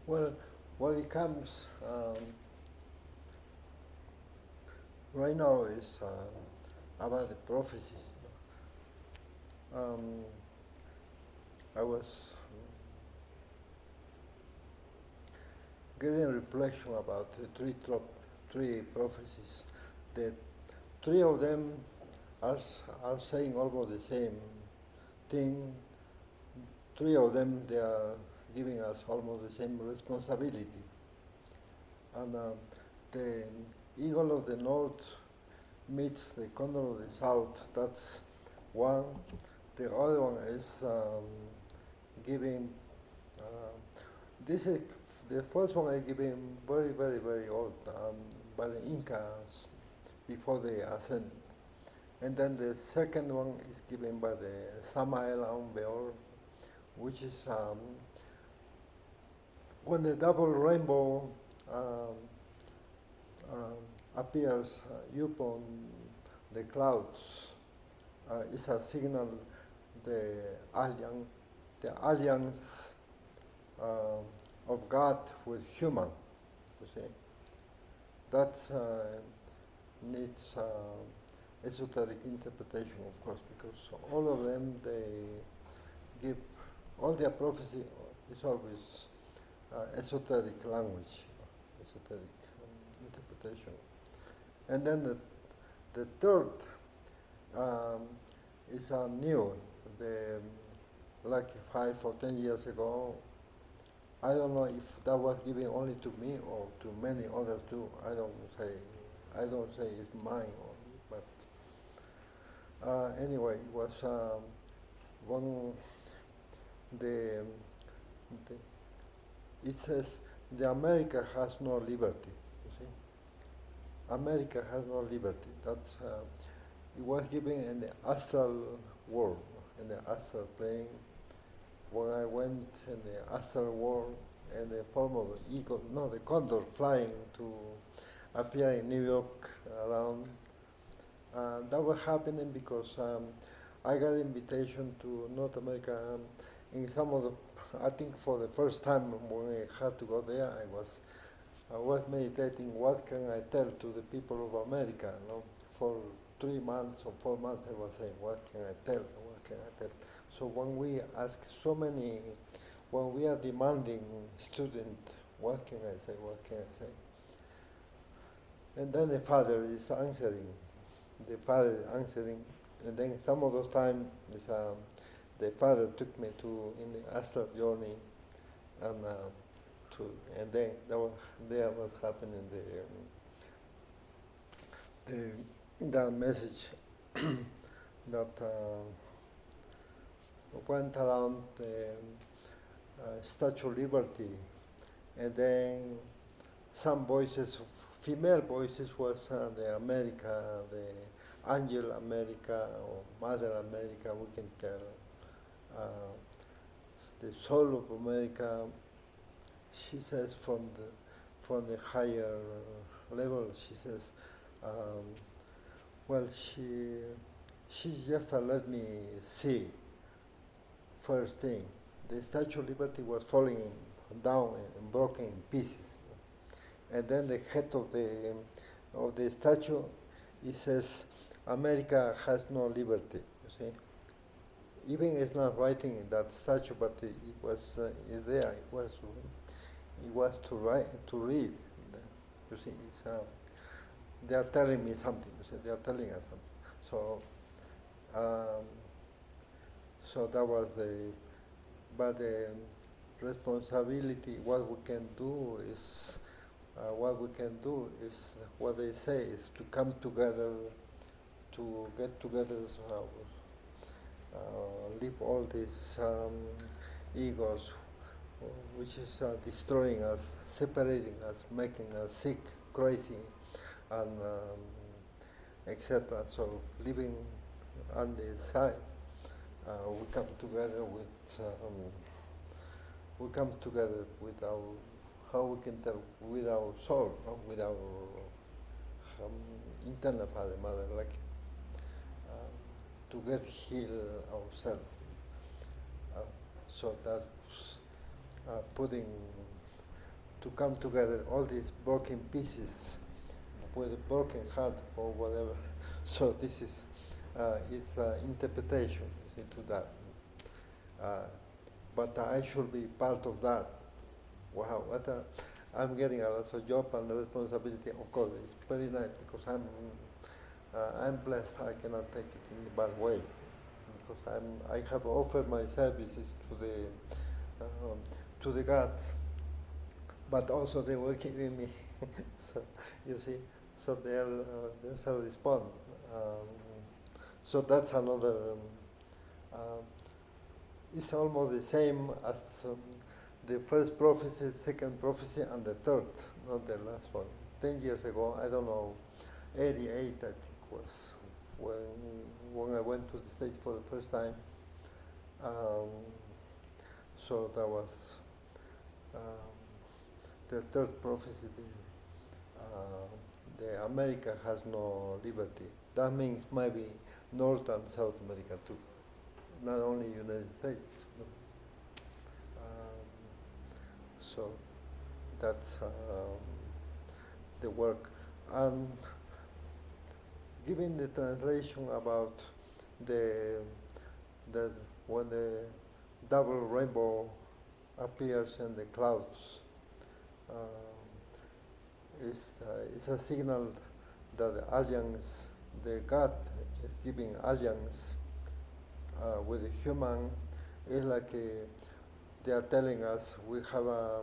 Well, what it comes right now is about the prophecies. I was getting reflection about the three prophecies. The three of them are saying almost the same thing. Three of them, they are giving us almost the same responsibility. And the eagle of the north meets the condor of the south. That's one. The other one is giving. This is the first one I giving very, very, very old by the Incas before they ascend. And then the second one is given by the Samael Beor, which is when the double rainbow appears upon the clouds, it's a signal the alliance of God with human. You see, that needs esoteric interpretation, of course, because all of them they give all their prophecy is always esoteric language, esoteric interpretation. And then the third is new. Like 5 or 10 years ago, I don't know if that was given only to me or to many others too. I don't say it's mine, but anyway, it was one. It says the America has no liberty. You see, America has no liberty. That's it was given in the astral world, in the astral plane. When I went in the astral world in the form of the eagle, no, the condor flying to appear in New York around. That was happening because I got invitation to North America in some of the, I think for the first time when I had to go there, I was meditating, what can I tell to the people of America? You know? For 3 months or 4 months I was saying, what can I tell? What can I tell? So when we ask so many, when we are demanding student, what can I say, what can I say? And then the father is answering, and then some of those times the father took me to in the astral journey, and then there was happening the message that went around the Statue of Liberty, and then some voices, female voices, was the America, the Angel America or Mother America, we can tell. The soul of America, she says from the higher level, she says, well, she just let me see. First thing, the Statue of Liberty was falling down and broken in pieces, and then the head of the statue, it says, America has no liberty. You see, even it's not writing in that statue, but it was is there. It was to read. You see, they are telling me something. You see, they are telling us something. So that was but the responsibility. What we can do is what they say is to come together, to get together, leave all these egos, which is destroying us, separating us, making us sick, crazy, and etc. So living on the side, we come together with our, how we can tell, with our soul, no? With our internal father, mother, like to get healed ourselves. So that's putting to come together, all these broken pieces with a broken heart or whatever. So this is, it's interpretation, you see, to that. But I should be part of that. Wow, I'm getting a lot of job and responsibility. Of course, it's very nice because I'm blessed. I cannot take it in a bad way because I have offered my services to the gods, but also they were giving me. So you see, so there's a response. So that's another. It's almost the same as the first prophecy, second prophecy, and the third, not the last one. 10 years ago, I don't know, 88 I think was when I went to the stage for the first time. So that was the third prophecy. The America has no liberty. That means maybe North and South America too, not only United States. So that's the work. And giving the translation about when the double rainbow appears in the clouds, it's a signal that the alliance, the God is giving alliance with the human. It's like they are telling us we have a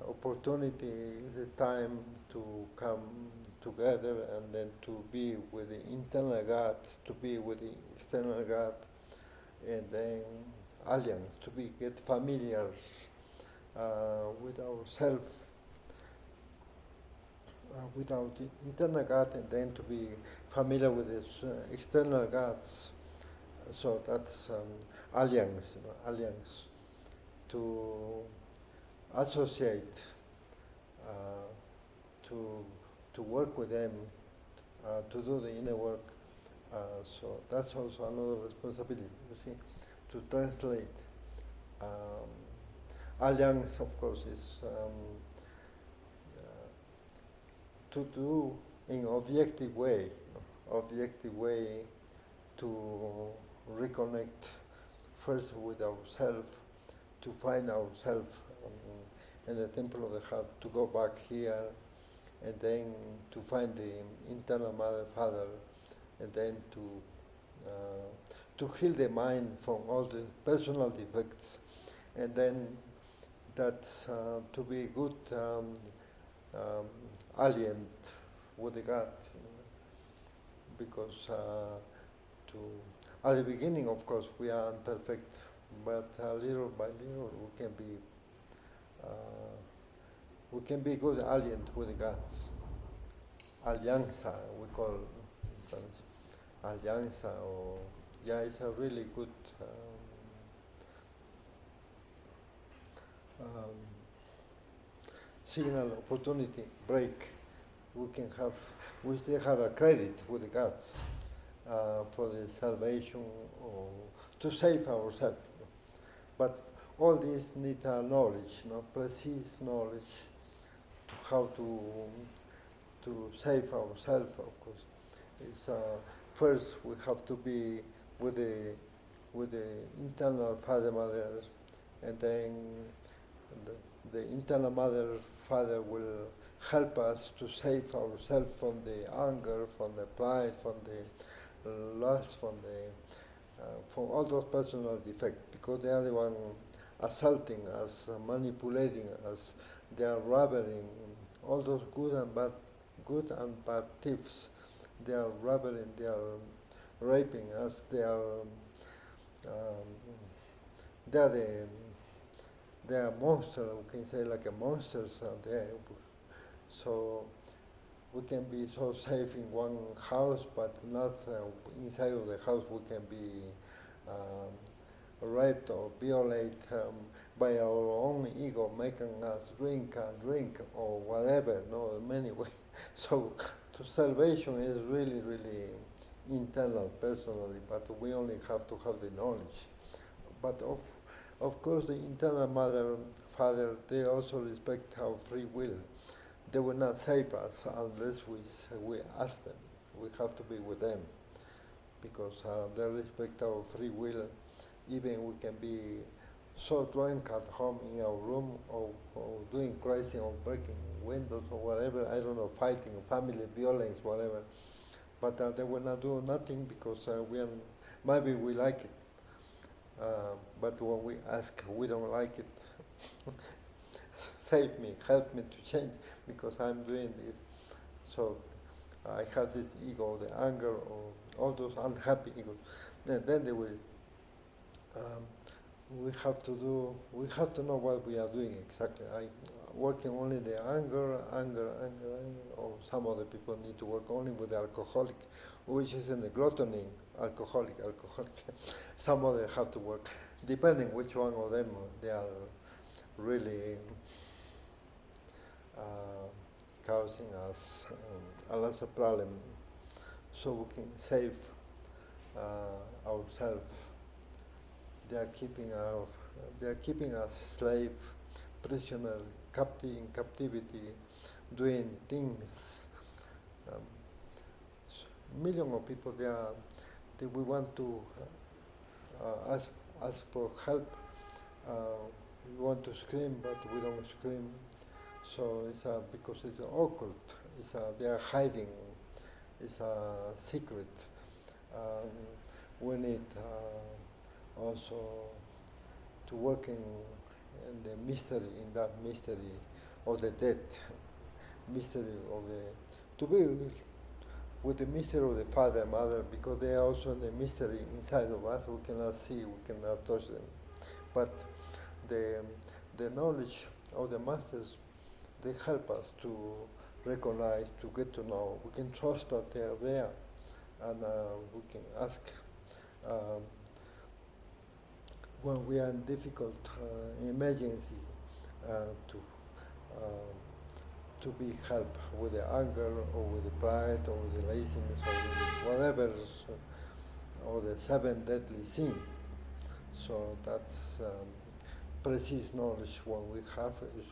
opportunity, is the time to come together and then to be with the internal God, to be with the external God, and then alliance, to get familiar with ourselves, with our internal God, and then to be familiar with the external gods. So that's alliance, alliance, to associate, to work with them, to do the inner work. So that's also another responsibility, you see, to translate. Alliance, of course, is to do in objective way to reconnect first with ourselves, to find ourselves in the temple of the heart, to go back here, and then to find the internal mother, father, and then to heal the mind from all the personal defects, and then that's to be good alliant with the God, because at the beginning, of course, we are imperfect, but little by little we can be good alliant with the gods. Alianza, we call it in Spanish. Alianza, or it's a really good signal, opportunity, break. We still have a credit with the gods for the salvation or to save ourselves. But all this needs knowledge, precise knowledge to how to save ourselves. Of course, it's first we have to be with the internal father, mother, and then the internal mother, father will help us to save ourselves from the anger, from the pride, from the lust, from all those personal defects, because they are the one assaulting us, manipulating us. They are robbing all those good and bad thieves. They are robbing, they are raping us. They are monsters. We can say like a monsters there. So we can be so safe in one house, but not inside of the house. We can be raped or violated by our own ego, making us drink or whatever. No, in many ways. So salvation is really, really internal, personally. But we only have to have the knowledge. But of course, the internal mother, Father, they also respect our free will. They will not save us unless we ask them. We have to be with them because they respect our free will. Even we can be so drunk at home in our room or doing crazy or breaking windows or whatever, I don't know, fighting, family violence, whatever. But they will not do nothing because maybe we like it. But when we ask, we don't like it. Save me, help me to change because I'm doing this. So I have this ego, the anger, or all those unhappy egos. Then they will. We have to know what we are doing exactly. Working only the anger, or some other people need to work only with the alcoholic, which is in the gluttony, alcoholic. Some other have to work, depending which one of them they are really causing us a lot of problem, so we can save ourselves. They are keeping us slave, prisoner, in captivity, doing things. Millions of people we want to ask for help. We want to scream, but we don't scream. So it's because it's occult. They are hiding. It's a secret. We need also to work in the mystery, in that mystery of the death, mystery of to be with the mystery of the Father and Mother, because they are also in the mystery inside of us. We cannot see, we cannot touch them, but the knowledge of the masters, they help us to recognize, to get to know. We can trust that they are there, and we can ask. When we are in difficult emergency, to be helped with the anger or with the pride or with the laziness or with whatever, or the 7 deadly sins. So that's precise knowledge. When we have, is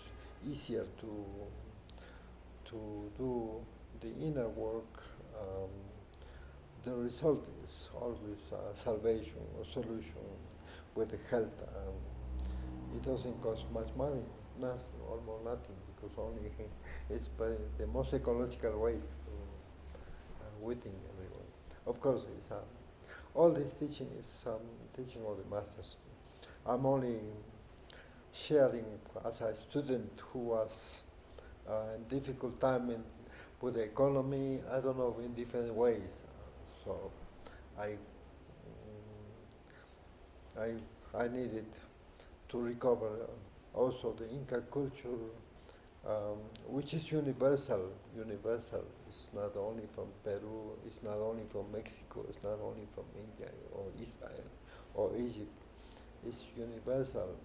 easier to do the inner work. The result is always salvation or solution with the health. It doesn't cost much money, almost nothing, because only it's the most ecological way to within everyone. Of course, it's all this teaching is teaching of the masters. I'm only sharing as a student who was in difficult time with the economy. I don't know, in different ways. So I needed to recover also the Inca culture, which is universal. It's not only from Peru, it's not only from Mexico, it's not only from India or Israel or Egypt. It's universal.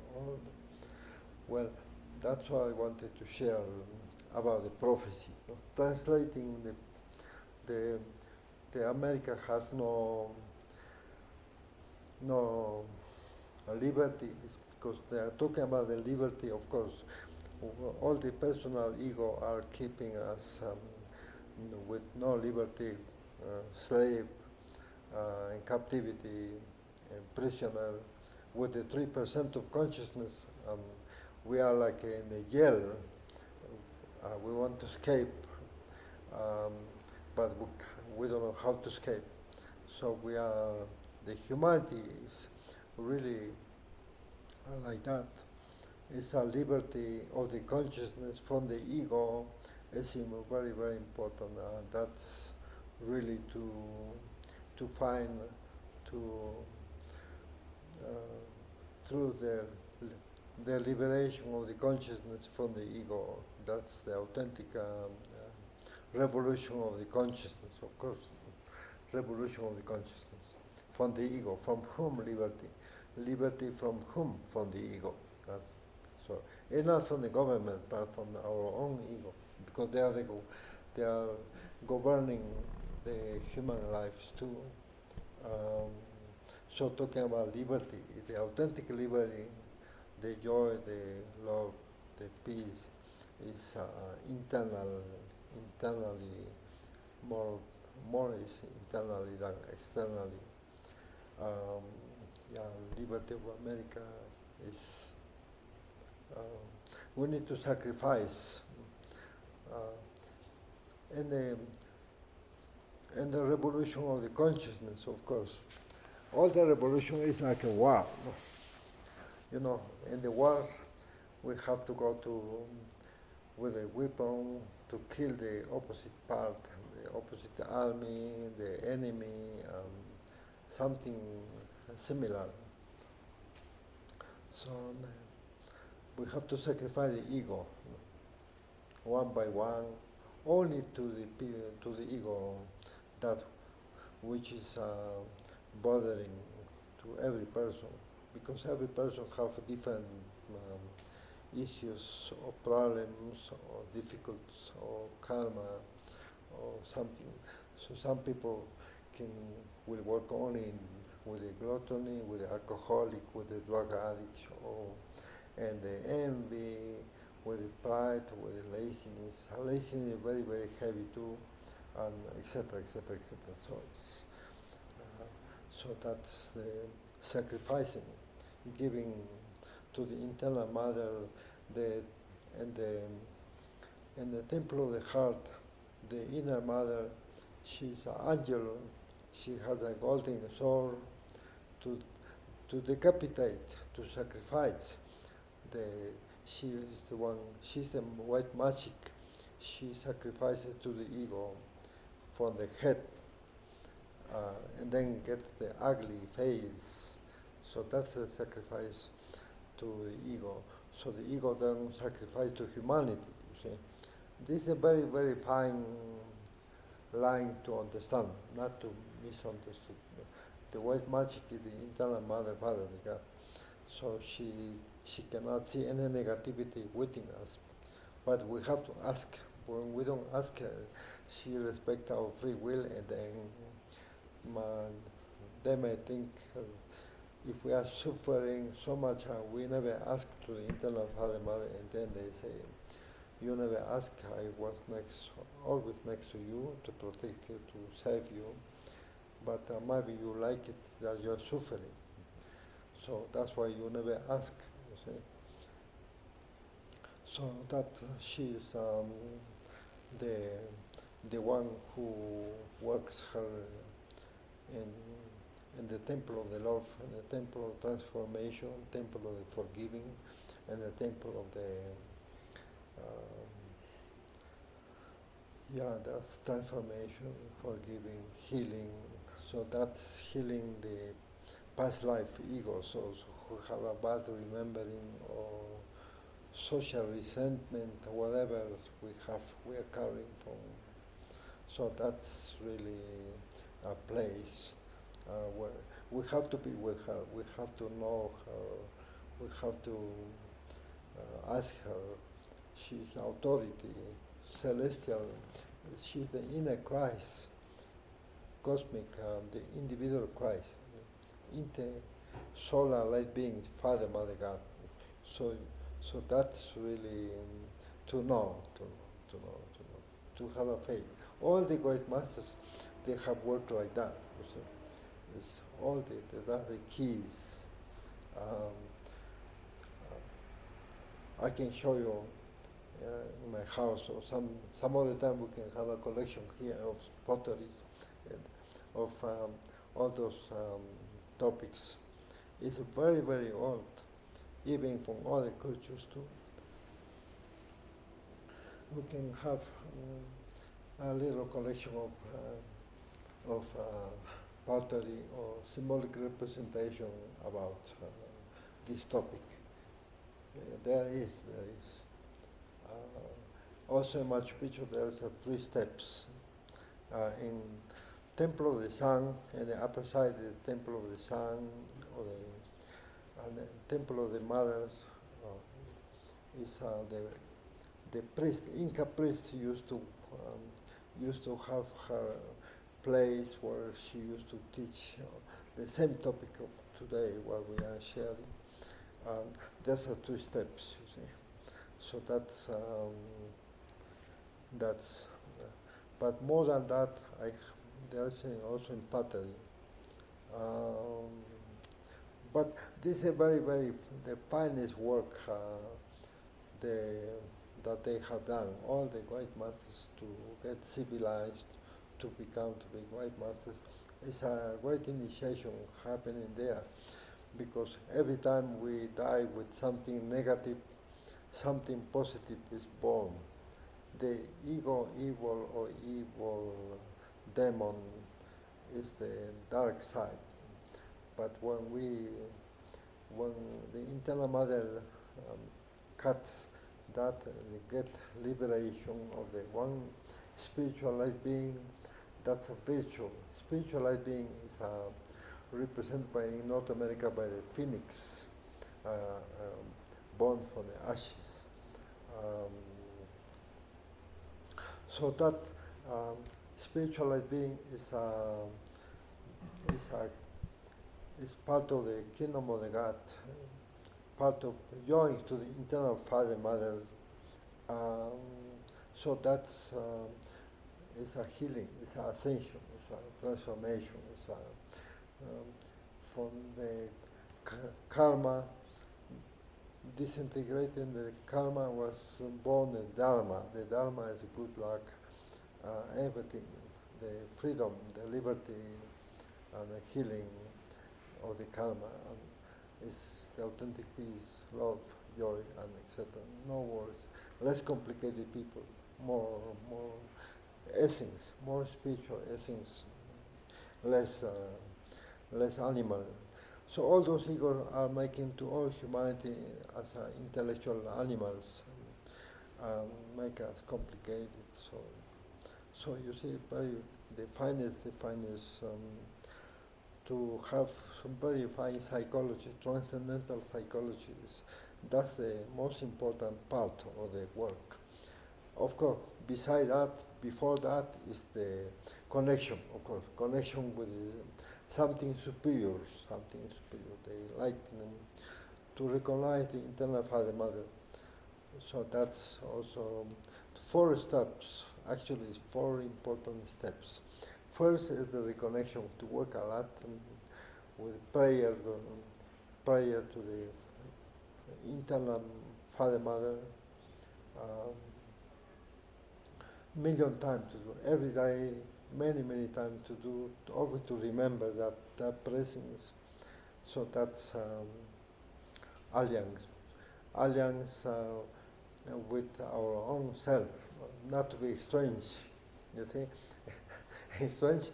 Well, that's why I wanted to share about the prophecy. Translating the America has no liberty, is because they are talking about the liberty. Of course, all the personal ego are keeping us with no liberty, slave, in captivity, prisoner, with the 3% of consciousness. We are like in a jail. We want to escape, but we don't know how to escape. So the humanity is really like that. It's a liberty of the consciousness from the ego. It's very, very important. That's really to find through the liberation of the consciousness from the ego. That's the authentic revolution of the consciousness, of course. Revolution of the consciousness from the ego. From whom liberty? Liberty from whom? From the ego. So it's not from the government, but from our own ego, because they are governing the human lives too. So talking about liberty, the authentic liberty, the joy, the love, the peace is internally more is internally than externally. Um, yeah, liberty of America is we need to sacrifice and the revolution of the consciousness, of course. All the revolution is like a war. You know, in the war, we have to go to with a weapon to kill the opposite part, the opposite army, the enemy, something similar. So we have to sacrifice the ego, one by one, only to the ego, that which is bothering to every person, because every person have different issues or problems or difficulties or karma or something. So some people will work only with the gluttony, with the alcoholic, with the drug addict, and the envy, with the pride, with the laziness. Laziness is very, very heavy too, and etc., etc., etc. So that's the sacrificing, giving to the internal mother, and the temple of the heart, the inner mother. She's an angel. She has a golden sword to decapitate, to sacrifice. She is the one. She's the white magic. She sacrifices to the ego for the head, and then get the ugly face. So that's a sacrifice to the ego. So the ego then sacrifice to humanity. You see, this is a very, very fine line to understand, not to misunderstood. The white magic is the internal mother, father, the God. So she cannot see any negativity within us, but we have to ask. When we don't ask her, she respects our free will, and then they may think if we are suffering so much, we never ask to the internal father, mother, and then they say, you never ask, I was always next to you to protect you, to save you, but maybe you like it that you're suffering. So that's why you never ask, you see. So that she is the one who works her in the temple of the love, and the temple of transformation, temple of the forgiving, and the temple of the that's transformation, forgiving, healing. So that's healing the past life egos, also who have a bad remembering or social resentment, whatever we are carrying from. So that's really a place where we have to be with her, we have to know her, we have to ask her. She's authority, celestial, she's the inner Christ, cosmic, the individual Christ, solar light being, Father, Mother, God. So that's really to know, to have a faith. All the great masters, they have worked like that. You see. It's that's the keys. I can show you in my house, or some other time we can have a collection here of potteries, of all those topics. It's very, very old, even from other cultures too. We can have a little collection of pottery or symbolic representation about this topic. There is. Also in Machu Picchu there is 3 steps. In Temple of the Sun, and the upper side is the Temple of the Sun, and the Temple of the Mothers is the priest, Inca priest used to have her place where she used to teach the same topic of today, what we are sharing. There's 2 steps, you see. So that's. But more than that, there's also in pottery. Um, but this is the finest work the, that they have done. All the white masters to get civilized, to be white masters. It's a great initiation happening there, because every time we die with something negative, something positive is born. The evil or evil demon is the dark side. But when the internal mother cuts that, they get liberation of the one spiritual light being. That's a virtue. Spiritual light being is represented in North America by the phoenix, born from the ashes. So that spiritual light being is part of the kingdom of the God, part of joining to the internal Father, Mother. So that's it's a healing, it's an ascension, it's a transformation, it's from the karma, disintegrating the karma was born the Dharma. The Dharma is good luck, everything, the freedom, the liberty, and the healing of the karma is the authentic peace, love, joy, and etc. No words, less complicated people, more essence, more spiritual essence, less animal. So all those egos are making to all humanity as intellectual animals, make us complicated. So you see, the finest to have some very fine psychology, transcendental psychology. That's the most important part of the work. Of course, beside that, before that is the connection, of course, connection with something superior, the enlightenment, to recognize the internal Father, Mother. So that's also 4 steps, actually it's 4 important steps. First is the reconnection, to work a lot with prayer to the internal Father, Mother, million times to do, every day, many times to do, always to remember that presence. So that's alliance with our own self, not to be strange, you see. Strange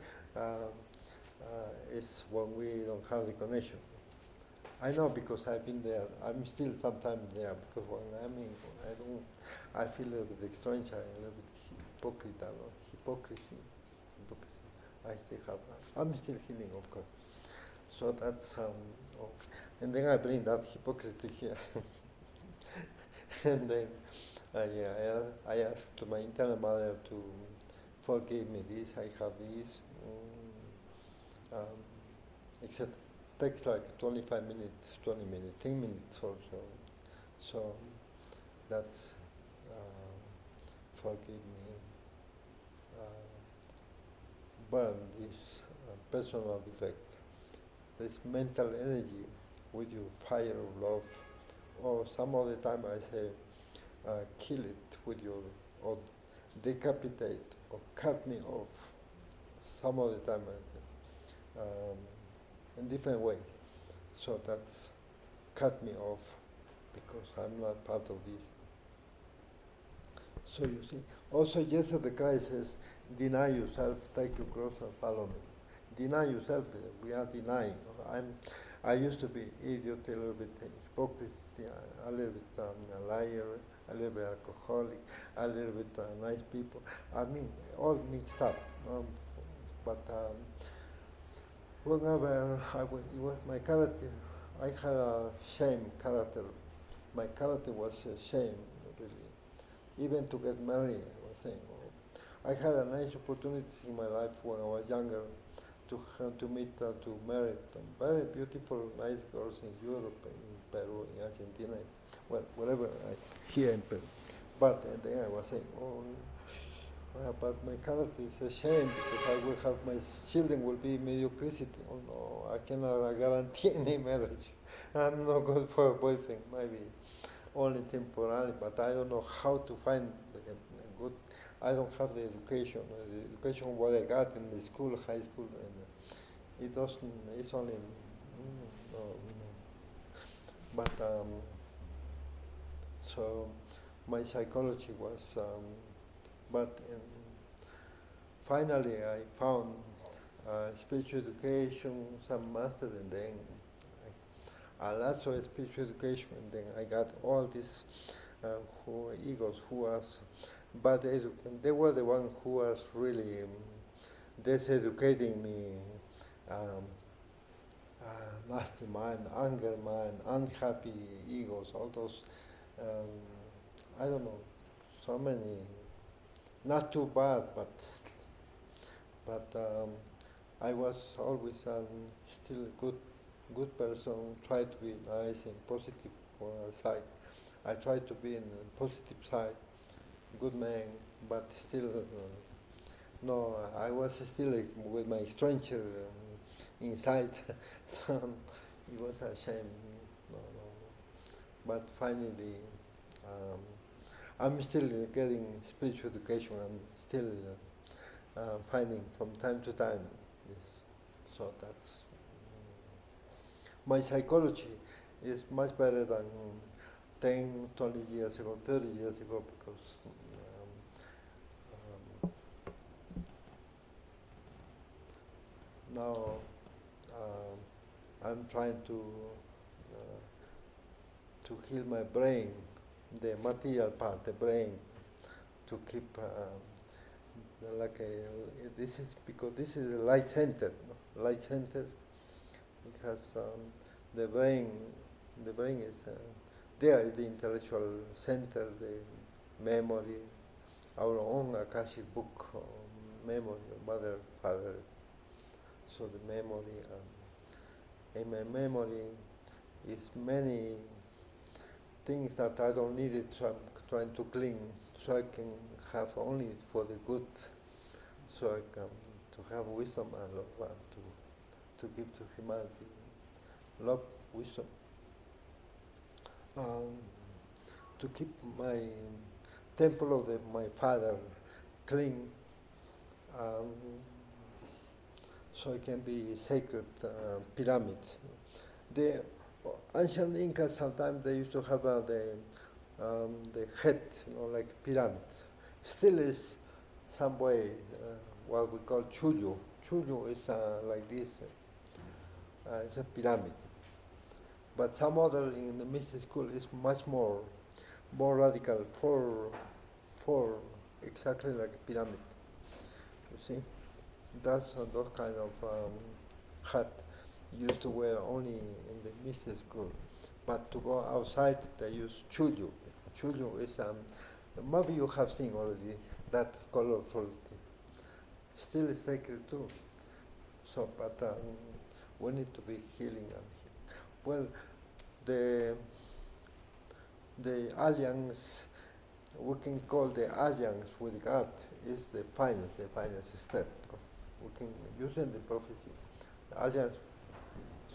is when we don't have the connection. I know, because I've been there. I'm still sometimes there, because when I feel a little bit strange, a little bit hypocrisy. I still have. I'm still healing, of course. So that's and then I bring that hypocrisy here, and then I ask to my internal mother to forgive me this. I have this, except takes like 25 minutes, 20 minutes, 10 minutes or so. So that's forgive me, burn this personal defect, this mental energy with your fire of love, or some other time I say kill it with your, or decapitate or cut me off. Some other time I say, in different ways. So that's cut me off, because I'm not part of this. So you see, also Jesus the Christ says, deny yourself, take your cross and follow me. Deny yourself, we are denying. I used to be idiot, a little bit hypocrisy, a little bit a liar, a little bit alcoholic, a little bit nice people. I mean, all mixed up. But whenever it was my character, I had a shame character. My character was shame, really. Even to get married, I was saying. I had a nice opportunity in my life when I was younger, to meet, to marry very beautiful, nice girls in Europe, in Peru, in Argentina, well, wherever, here in Peru. But then I was saying, oh, but my character is a shame because I will have my children will be mediocrity. Oh no, I cannot guarantee any marriage. I'm not good for a boyfriend, maybe only temporarily, but I don't know how to find a good. I don't have the education. The education what I got in the school, high school, and it doesn't. It's only no, no. But so my psychology was. But finally, I found spiritual education, some master, and then lots of spiritual education, and then I got all these egos who was bad educated. They were the one who was really diseducating me, um, nasty mind, anger mind, unhappy egos, all those, I don't know, so many, not too bad, but I was always still a good person, try to be nice and positive side. I try to be in the positive side, good man, but still, no, I was still with my stranger inside, so it was a shame. No, no. But finally, I'm still getting spiritual education. I'm still finding from time to time. Yes. So that's my psychology is much better than 10, 20 years ago, 30 years ago, because now I'm trying to heal my brain, the material part, the brain, to keep this is because this is a light center, no? Light center, because the brain is there is the intellectual center, the memory, our own Akashic book, memory, mother, father. So the memory, in my memory is many things that I don't need it, so I'm trying to clean, so I can have only for the good, so I can to have wisdom and love, to give to humanity, love, wisdom, to keep my temple of my father clean, so it can be sacred pyramid. The ancient Incas sometimes they used to have the head, like pyramid. Still is some way what we call chullo. Chullo is like this. It's a pyramid. But some other in the mystic school is much more radical. Four exactly like a pyramid. You see, that's those kind of hat used to wear only in the mystic school. But to go outside, they use chullo. Chullo is maybe you have seen already that colorful. Still is sacred too. So, but we need to be healing. Well, the alliance, we can call the alliance with God is the finest step. We can using the prophecy, the alliance.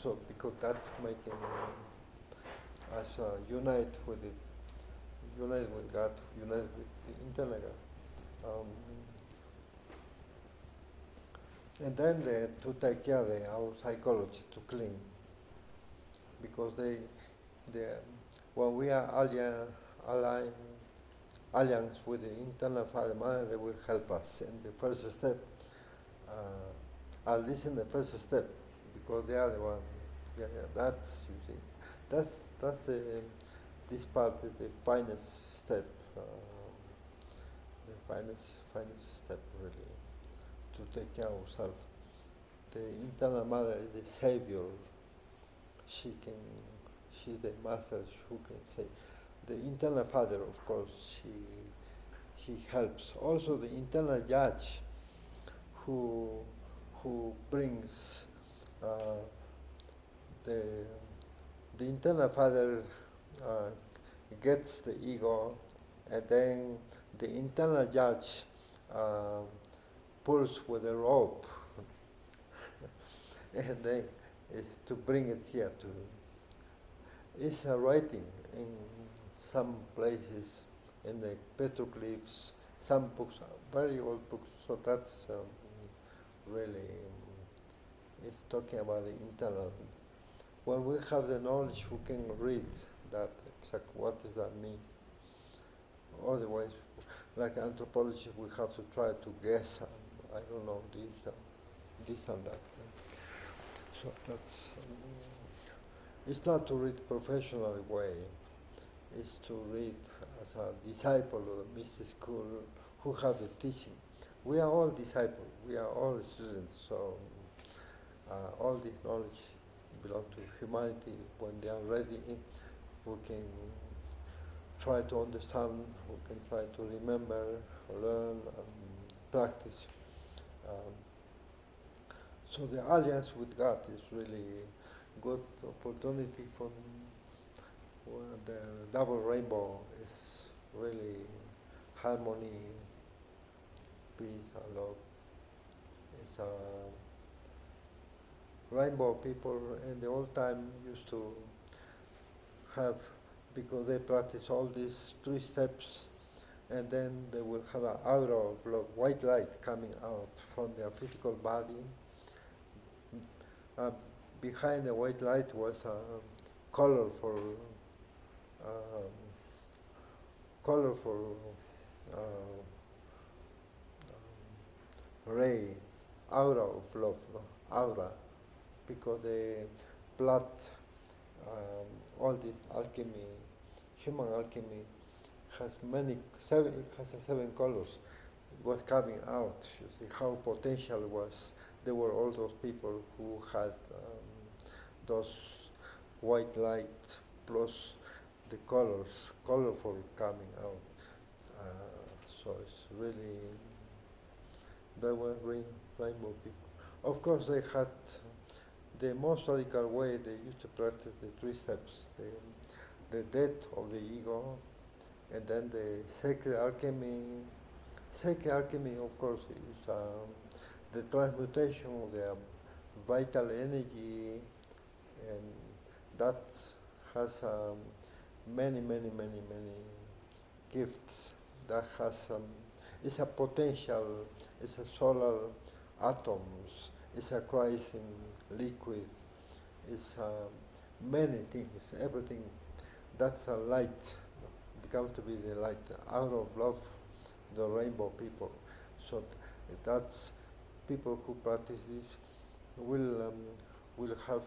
So because that's making us unite with God, unite with the internal God. And then to take care of our psychology, to clean, because when we are alliance with the internal Father Mother, they will help us in the first step, at least in the first step, because they are the one. Yeah, that's you see, that's this part is the finest step, the finest step really, to take care of ourselves. The internal mother is the savior. She's the master who can say. The internal father, of course, he helps. Also the internal judge, who who brings the the internal father gets the ego, and then the internal judge uh, pulls with a rope, and then it's to bring it here to. It's a writing in some places, in the petroglyphs, some books, very old books. So that's really it's talking about the internal. When we have the knowledge, we can read that exactly what does that mean. Otherwise, like anthropology, we have to try to guess. I don't know this and that. So that's. It's not to read professional way. It's to read as a disciple of the mystic school who have the teaching. We are all disciples. We are all students. So all this knowledge belongs to humanity. When they are ready, we can try to understand, we can try to remember, learn, and practice. Um, so the alliance with God is really good opportunity for the double rainbow is really harmony, peace, and love. It's a rainbow people in the old time used to have, because they practice all these 3 steps, and then they will have an aura of white light coming out from their physical body. Behind the white light was a colorful, colorful ray, aura of love, no? Aura, because the blood, all this alchemy, human alchemy, has has 7 colors. It was coming out. You see how potential was. There were all those people who had those white light plus the colors, colorful coming out. So it's really, they were rainbow people. Of course, they had the most radical way. They used to practice the 3 steps: the death of the ego, and then the sacred alchemy. Sacred alchemy, of course, is the transmutation of the vital energy, and that has many gifts. That has it's a potential, it's a solar atoms, it's a Christ in liquid, it's many things, everything. That's a light, becomes to be the light out of love, the rainbow people. So that's people who practice this will have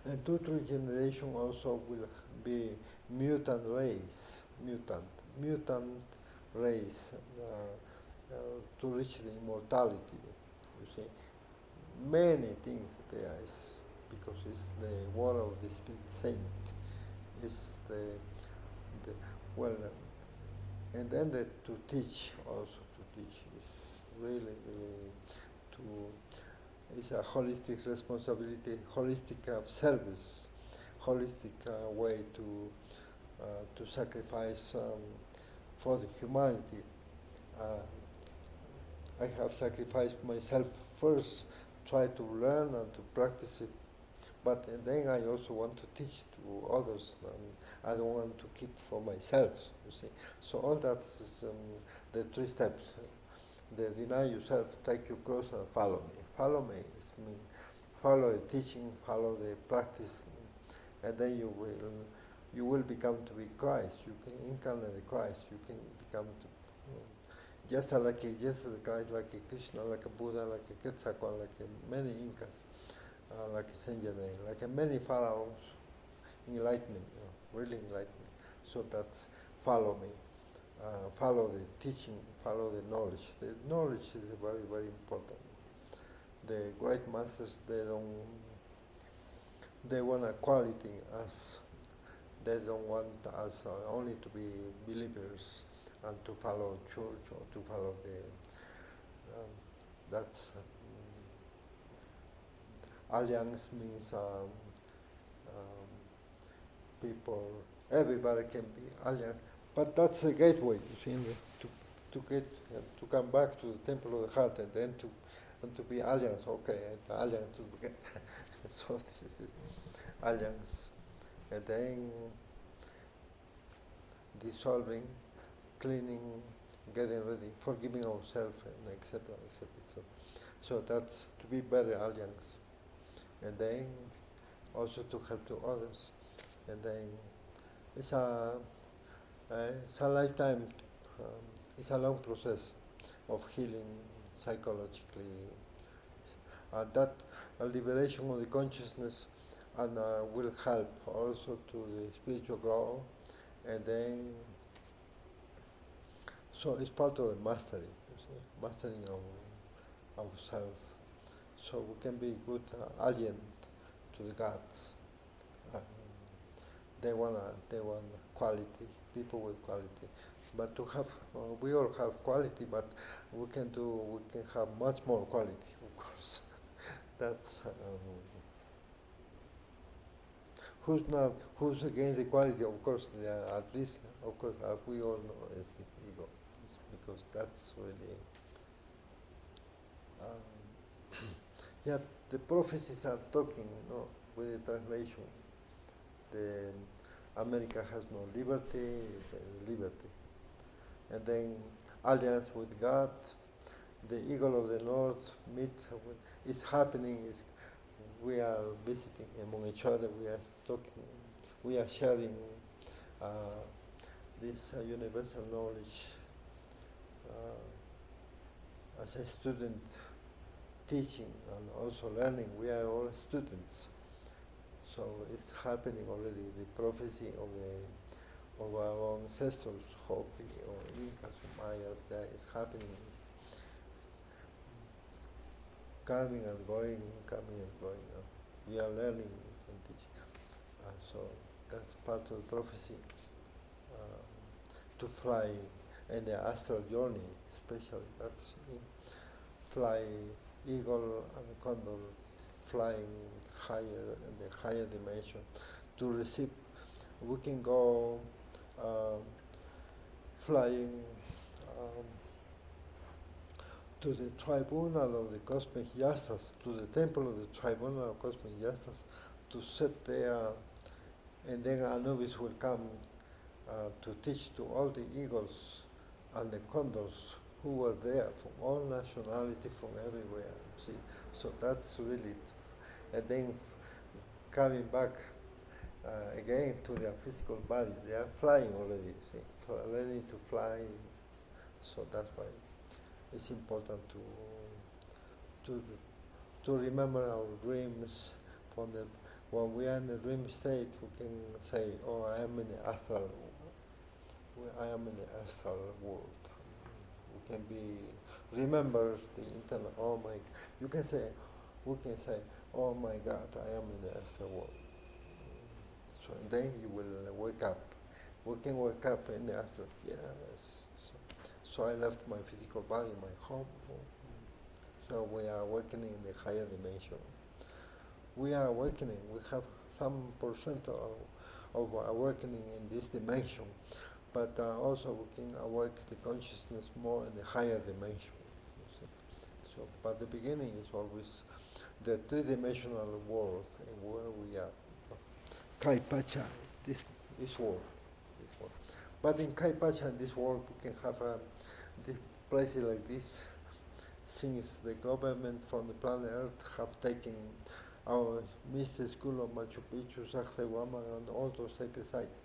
and 2-3 generation also will be mutant race, mutant race to reach the immortality. You see, many things there is because it's the word of the Spirit Saint. It's the well, and then to teach also to teach is really to. It's a holistic responsibility, holistic service, holistic way to sacrifice for the humanity. I have sacrificed myself first, try to learn and to practice it, but then I also want to teach to others. I don't want to keep for myself. You see, so all that is the 3 steps. The deny yourself, take your cross and follow me. Follow me mean follow the teaching, follow the practice, and then you will become to be Christ. You can incarnate the Christ. You can become just like a Christ, like a Krishna, like a Buddha, like a Quetzalcoatl, like many Incas, like a Saint Germain, like many pharaohs. Enlightenment, really enlightenment. So that's follow me. Follow the teaching, follow the knowledge. The knowledge is very important. The great masters, they want equality as they don't want us only to be believers and to follow church or to follow the that's alliance means people, everybody can be alliance, but that's the gateway, you see, to get to come back to the temple of the heart, and then to be alliance. Okay, and alliance to get so this is alliance, and then dissolving, cleaning, getting ready, forgiving ourselves, and etc. etc. etc. So that's to be better alliance, and then also to help to others, and then it's a lifetime, it's a long process of healing psychologically. That liberation of the consciousness and will help also to the spiritual growth, and then so it's part of the mastery, mastering of self, so we can be good alien to the gods. Uh, they want quality, people with quality. But to have, we all have quality, but we can have much more quality, of course. That's who's against the quality. Of course, at least, of course, we all know is the ego, it's because that's really. Yeah, the prophecies are talking, with the translation. The America has no liberty, liberty. And then alliance with God, the eagle of the north meet, it's happening, we are visiting among each other, we are talking, we are sharing this universal knowledge as a student teaching and also learning. We are all students. So it's happening already, the prophecy of our ancestors, Hopi or Incas or Mayas, that is happening. Coming and going, coming and going. We are learning and teaching. So that's part of the prophecy. To fly in the astral journey, especially, that's fly eagle and condor, flying higher in the higher dimension to receive. We can go flying to the tribunal of the cosmic justice, to the temple of the tribunal of cosmic justice, to sit there, and then Anubis will come to teach to all the eagles and the condors who were there from all nationality, from everywhere. See, so that's really, and then coming back again to their physical body. They are flying already, see, learning to fly. So that's why it's important to remember our dreams. From the when we are in the dream state, we can say, "Oh, I am in the astral. I am in the astral world." We can be remember the internal. Oh my! You can say, we can say, "Oh my God, I am in the astral world." So then you will wake up. We can wake up in the astral. Yes. So I left my physical body, my home. So we are awakening in the higher dimension. We are awakening. We have some percent of awakening in this dimension, but also we can awaken the consciousness more in the higher dimension. So, but the beginning is always the three-dimensional world, and where we are. Kaipacha, this world. But in Kaipacha, in this world, we can have the places like this, since the government from the planet Earth have taken our mystic school of Machu Picchu, Sacsayhuaman, and all those sacred sites.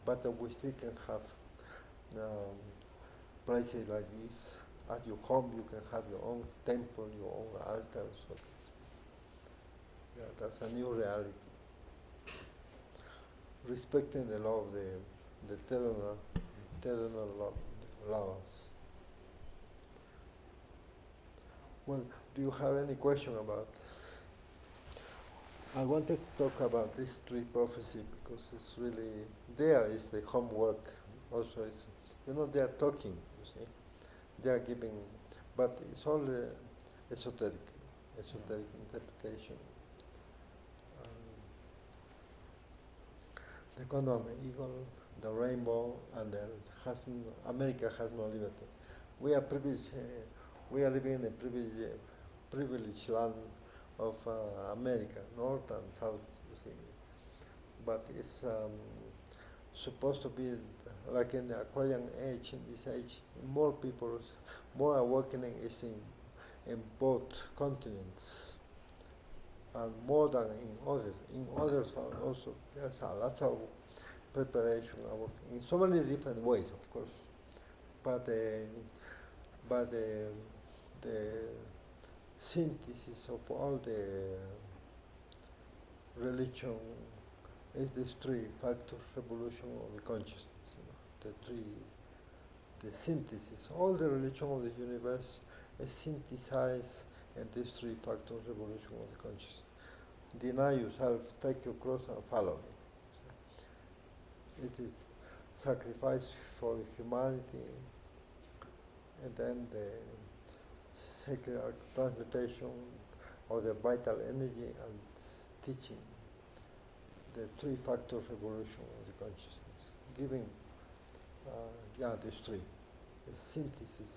But we still can have places like this. At your home, you can have your own temple, your own altar. So that's a new reality. Respecting the law of the eternal laws. Well, do you have any question about? I wanted to talk about these three prophecies because it's really there is the homework. Also, it's, they are talking. You see, they are giving, but it's all esoteric interpretation. Second one, eagle, the rainbow, and America has no liberty. We are privileged. We are living in a privileged land of America, North and South. You see, but it's supposed to be like in the Aquarian age. In this age, more people's, more awakening is in both continents, and more than in others. In others also there's a lot of preparation in so many different ways, of course. But the synthesis of all the religion is this three factors revolution of the consciousness. The synthesis, all the religion of the universe is synthesized in these three factors revolution of the consciousness. Deny yourself, take your cross and follow me. It is sacrifice for humanity, and then the sacred transmutation of the vital energy and teaching the three factors evolution of the consciousness, giving these three, the synthesis